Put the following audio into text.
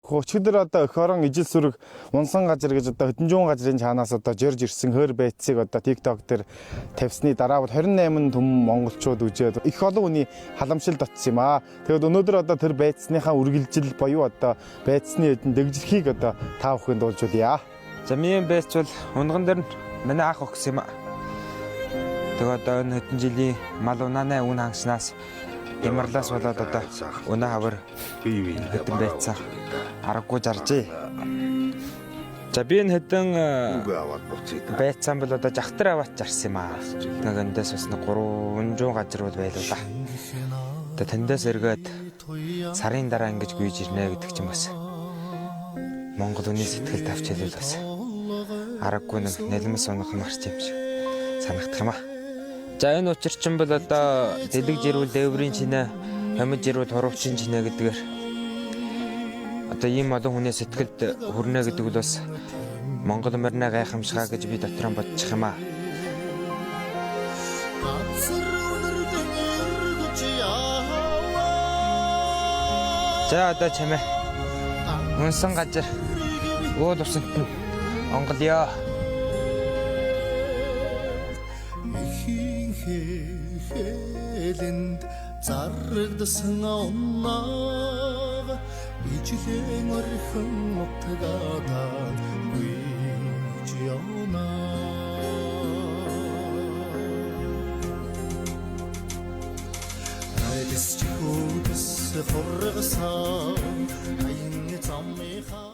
Өчигдөр одоо өхөрөн ижил сүрэг унсан газар гэж одоо хөдөнжүүн газрын чанаас одоо жорж ирсэн хөр байцыг одоо TikTok дээр тавьсны дараа 28 түмэн монголчууд үжээд их олон хүний халамжилд очсон юм аа. Тэгэд өнөөдөр одоо тэр байцсныхаа үргэлжил буюу одоо байцсны эдэн дэгжлэхийг одоо та бүхэнд дуулжуулъя. За миний байц бол унган дээр манай ах өгс юм аа. Тэгээд одоо энэ хэдэн жилийн мал унааны үн хангаснаас ямарлаас болоод одоо өнөө хавар хэдэн байцаа аргагүй жаржээ. За би энэ хэдэн байцаан бол одоо жахтар аваад жарсан юм аа. Тэгээд эндээс бас 300 газар бол байлаа да. Тэгээд тэндээс эргээд сарын дараа ингэж гүйж ирнэ гэдэг ч юм бас Монгол хүний сэтгэл тавч хэлэл бас аргагүй нэг нэлмэс унах марч юм шиг санагдах юм аа. За энэ учирчин бол одоо дэлэг жирүүл дээврийн чинээ, хамид жирүүл хуруучин чинээ гэдгээр одоо ийм олон хүний сэтгэлд хүрнэ гэдэг бол бас Монгол морины гайхамшгаа гэж би дотроо бодчих юм аа. За одоо чамээ унсан газар уул усанд онголё. Хэлэнд зарагдсан онноо ижлэн орхон нутгадаа гүйж явна. Айдас чигөөс хоргосон аян замынхаа